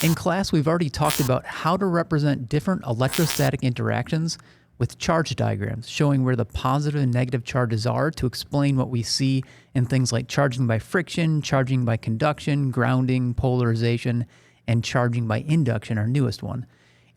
In class, we've already talked about how to represent different electrostatic interactions with charge diagrams, showing where the positive and negative charges are to explain what we see in things like charging by friction, charging by conduction, grounding, polarization, and charging by induction, our newest one.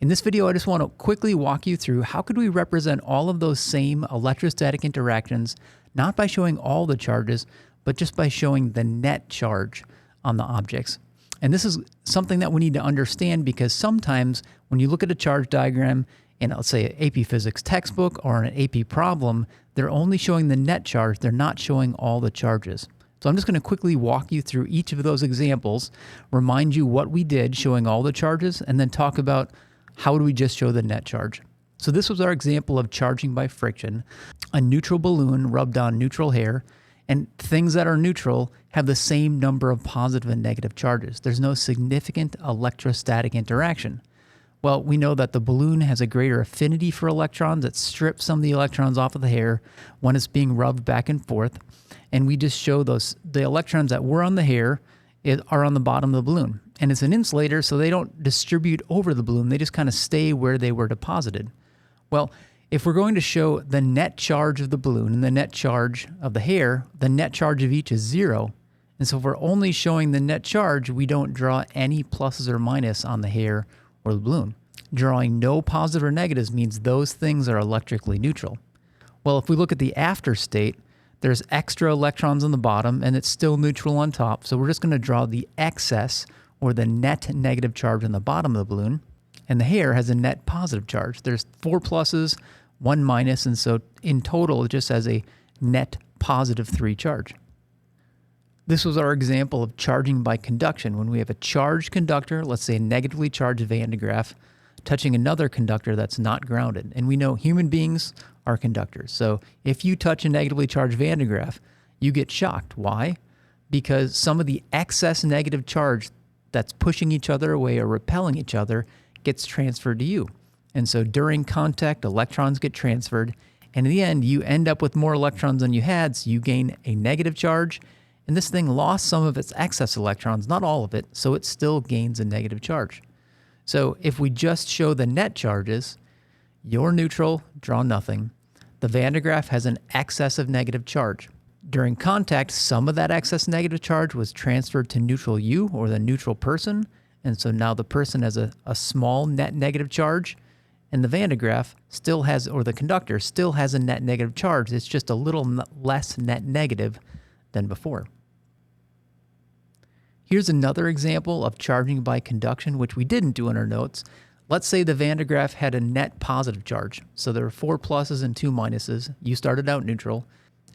In this video, I just want to quickly walk you through how could we represent all of those same electrostatic interactions, not by showing all the charges, but just by showing the net charge on the objects. And this is something that we need to understand because sometimes when you look at a charge diagram in, let's say, an AP Physics textbook or an AP problem, they're only showing the net charge. They're not showing all the charges. So I'm just going to quickly walk you through each of those examples, remind you what we did showing all the charges, and then talk about how do we just show the net charge. So this was our example of charging by friction. A neutral balloon rubbed on neutral hair, and things that are neutral have the same number of positive and negative charges. There's no significant electrostatic interaction. Well, we know that the balloon has a greater affinity for electrons. It strips some of the electrons off of the hair when it's being rubbed back and forth. And we just show the electrons that were on the hair are on the bottom of the balloon. And it's an insulator, so they don't distribute over the balloon. They just kind of stay where they were deposited. Well, if we're going to show the net charge of the balloon and the net charge of the hair, the net charge of each is 0. And so if we're only showing the net charge, we don't draw any pluses or minus on the hair or the balloon. Drawing no positive or negatives means those things are electrically neutral. Well, if we look at the after state, there's extra electrons on the bottom and it's still neutral on top. So we're just going to draw the excess or the net negative charge on the bottom of the balloon. And the hair has a net positive charge. There's 4 pluses, 1 minus, and so in total it just has a net positive 3 charge. This was our example of charging by conduction. When we have a charged conductor, let's say a negatively charged Van de Graaff, touching another conductor that's not grounded. And we know human beings are conductors. So if you touch a negatively charged Van de Graaff, you get shocked. Why? Because some of the excess negative charge that's pushing each other away or repelling each other gets transferred to you. And so during contact, electrons get transferred. And in the end, you end up with more electrons than you had, so you gain a negative charge. And this thing lost some of its excess electrons, not all of it, so it still gains a negative charge. So if we just show the net charges, you're neutral, draw nothing. The Van de Graaff has an excess of negative charge. During contact, some of that excess negative charge was transferred to neutral you or the neutral person. And so now the person has a small net negative charge, and the Van de Graaff still has, or the conductor still has a net negative charge. It's just a little less net negative than before. Here's another example of charging by conduction, which we didn't do in our notes. Let's say the Van de Graaff had a net positive charge. So there are 4 pluses and 2 minuses. You started out neutral.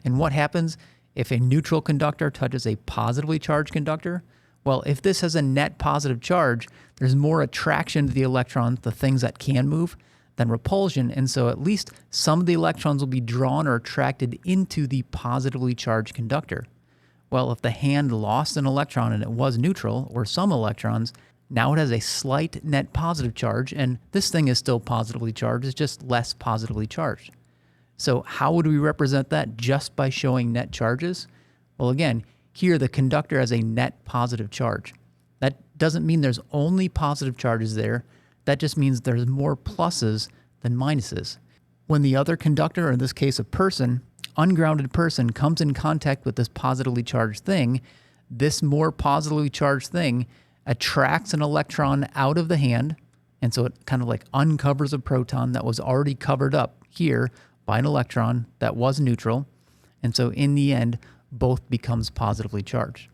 And what happens if a neutral conductor touches a positively charged conductor? Well, if this has a net positive charge, there's more attraction to the electrons, the things that can move, than repulsion. And so at least some of the electrons will be drawn or attracted into the positively charged conductor. Well, if the hand lost an electron and it was neutral, or some electrons, now it has a slight net positive charge, and this thing is still positively charged, it's just less positively charged. So how would we represent that just by showing net charges? Well, again, here the conductor has a net positive charge. That doesn't mean there's only positive charges there. That just means there's more pluses than minuses. When the other conductor, or in this case a person, ungrounded person, comes in contact with this positively charged thing, this more positively charged thing attracts an electron out of the hand, and so it kind of like uncovers a proton that was already covered up here by an electron that was neutral, and so in the end, both becomes positively charged.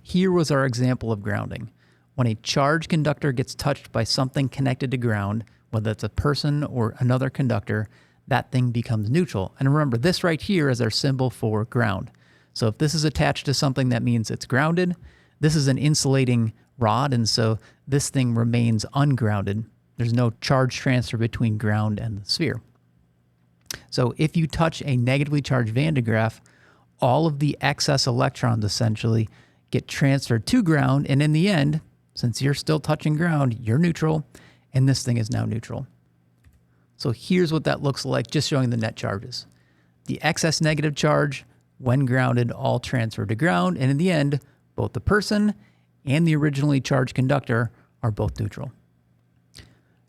Here was our example of grounding. When a charged conductor gets touched by something connected to ground, whether it's a person or another conductor, that thing becomes neutral. And remember, this right here is our symbol for ground. So if this is attached to something, that means it's grounded. This is an insulating rod, and so this thing remains ungrounded. There's no charge transfer between ground and the sphere. So if you touch a negatively charged Van de Graaff, all of the excess electrons essentially get transferred to ground, and in the end, since you're still touching ground, you're neutral, and this thing is now neutral. So here's what that looks like, just showing the net charges. The excess negative charge, when grounded, all transfer to ground, and in the end, both the person and the originally charged conductor are both neutral.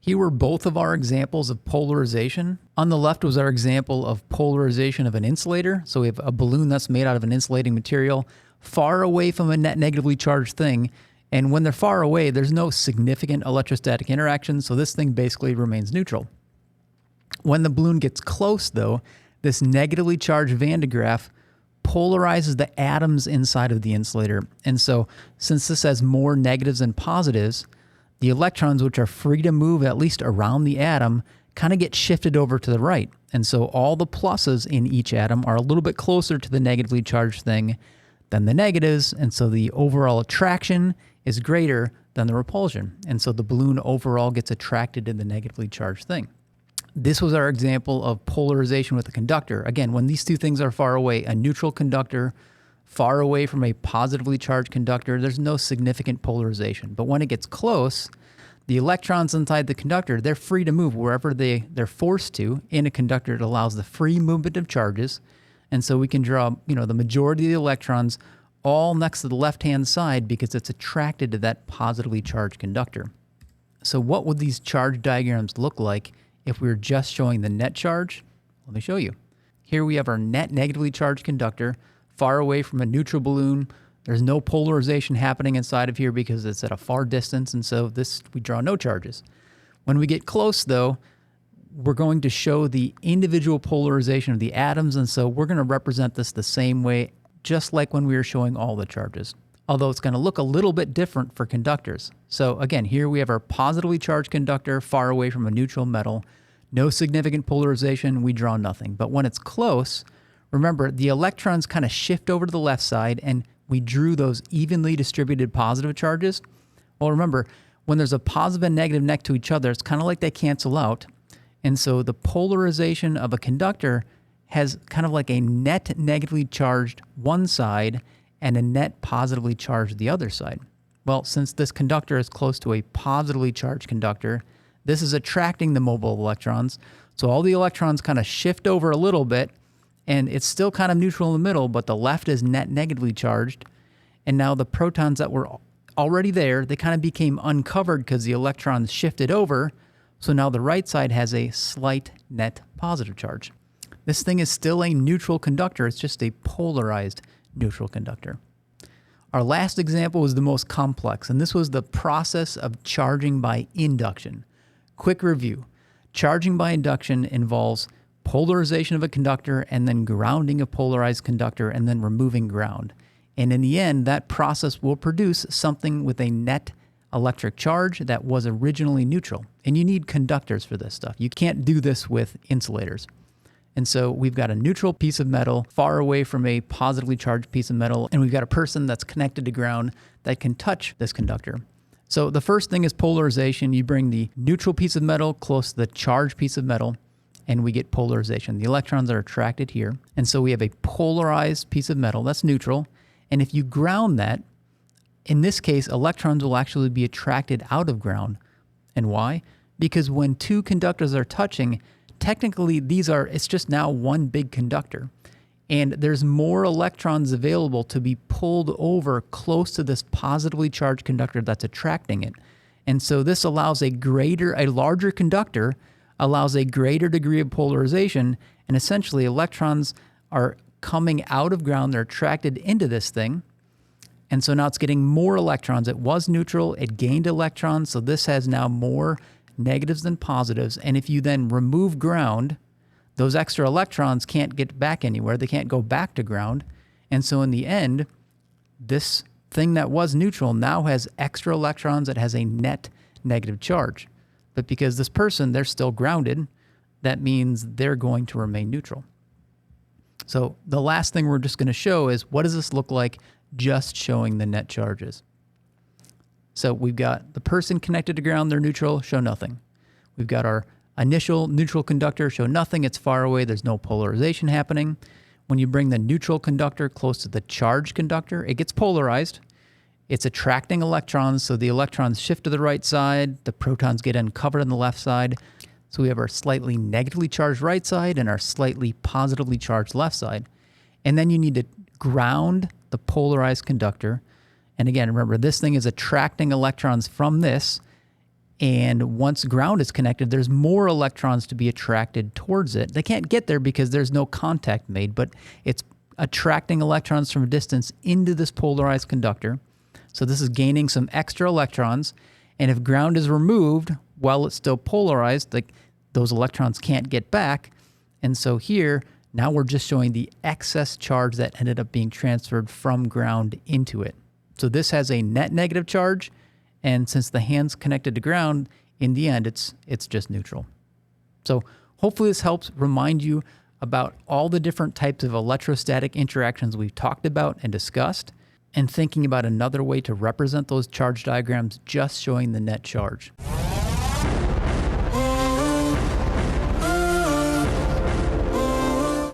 Here were both of our examples of polarization. On the left was our example of polarization of an insulator. So we have a balloon that's made out of an insulating material far away from a net negatively charged thing. And when they're far away, there's no significant electrostatic interaction, so this thing basically remains neutral. When the balloon gets close, though, this negatively charged Van de Graaff polarizes the atoms inside of the insulator. And so since this has more negatives than positives, the electrons, which are free to move at least around the atom, kind of get shifted over to the right. And so all the pluses in each atom are a little bit closer to the negatively charged thing than the negatives, and so the overall attraction is greater than the repulsion. And so the balloon overall gets attracted to the negatively charged thing. This was our example of polarization with a conductor. Again, when these two things are far away, a neutral conductor far away from a positively charged conductor, there's no significant polarization. But when it gets close, the electrons inside the conductor, they're free to move wherever they're forced to. In a conductor, it allows the free movement of charges. And so we can draw, the majority of the electrons all next to the left-hand side because it's attracted to that positively charged conductor. So what would these charge diagrams look like if we were just showing the net charge? Let me show you. Here we have our net negatively charged conductor far away from a neutral balloon. There's no polarization happening inside of here because it's at a far distance, and so we draw no charges. When we get close, though, we're going to show the individual polarization of the atoms, and so we're going to represent this the same way, just like when we were showing all the charges, although it's going to look a little bit different for conductors. So again, here we have our positively charged conductor far away from a neutral metal, no significant polarization, we draw nothing. But when it's close, remember, the electrons kind of shift over to the left side, and we drew those evenly distributed positive charges. Well, remember, when there's a positive and negative next to each other, it's kind of like they cancel out. And so the polarization of a conductor has kind of like a net negatively charged one side and a net positively charged the other side. Well, since this conductor is close to a positively charged conductor, this is attracting the mobile electrons. So all the electrons kind of shift over a little bit, and it's still kind of neutral in the middle, but the left is net negatively charged. And now the protons that were already there, they kind of became uncovered because the electrons shifted over. So now the right side has a slight net positive charge. This thing is still a neutral conductor. It's just a polarized neutral conductor. Our last example was the most complex, and this was the process of charging by induction. Quick review. Charging by induction involves polarization of a conductor and then grounding a polarized conductor and then removing ground. And in the end, that process will produce something with a net electric charge that was originally neutral. And you need conductors for this stuff. You can't do this with insulators. And so we've got a neutral piece of metal far away from a positively charged piece of metal, and we've got a person that's connected to ground that can touch this conductor. So the first thing is polarization. You bring the neutral piece of metal close to the charged piece of metal, and we get polarization. The electrons are attracted here. And so we have a polarized piece of metal that's neutral. And if you ground that, in this case, electrons will actually be attracted out of ground. And why? Because when two conductors are touching, technically it's just now one big conductor. And there's more electrons available to be pulled over close to this positively charged conductor that's attracting it. And so this allows a larger conductor allows a greater degree of polarization, and essentially electrons are coming out of ground, they're attracted into this thing, and so now it's getting more electrons. It was neutral, it gained electrons, so this has now more negatives than positives, and if you then remove ground, those extra electrons can't get back anywhere, they can't go back to ground, and so in the end, this thing that was neutral now has extra electrons, it has a net negative charge. But because this person, they're still grounded, that means they're going to remain neutral. So the last thing we're just going to show is what does this look like just showing the net charges. So we've got the person connected to ground, they're neutral, show nothing. We've got our initial neutral conductor, show nothing, it's far away, there's no polarization happening. When you bring the neutral conductor close to the charged conductor, it gets polarized. It's attracting electrons, so the electrons shift to the right side, the protons get uncovered on the left side. So we have our slightly negatively charged right side and our slightly positively charged left side. And then you need to ground the polarized conductor. And again, remember, this thing is attracting electrons from this. And once ground is connected, there's more electrons to be attracted towards it. They can't get there because there's no contact made, but it's attracting electrons from a distance into this polarized conductor. So this is gaining some extra electrons. And if ground is removed while it's still polarized, like those electrons can't get back. And so here, now we're just showing the excess charge that ended up being transferred from ground into it. So this has a net negative charge. And since the hand's connected to ground, in the end, it's just neutral. So hopefully this helps remind you about all the different types of electrostatic interactions we've talked about and discussed, and thinking about another way to represent those charge diagrams just showing the net charge.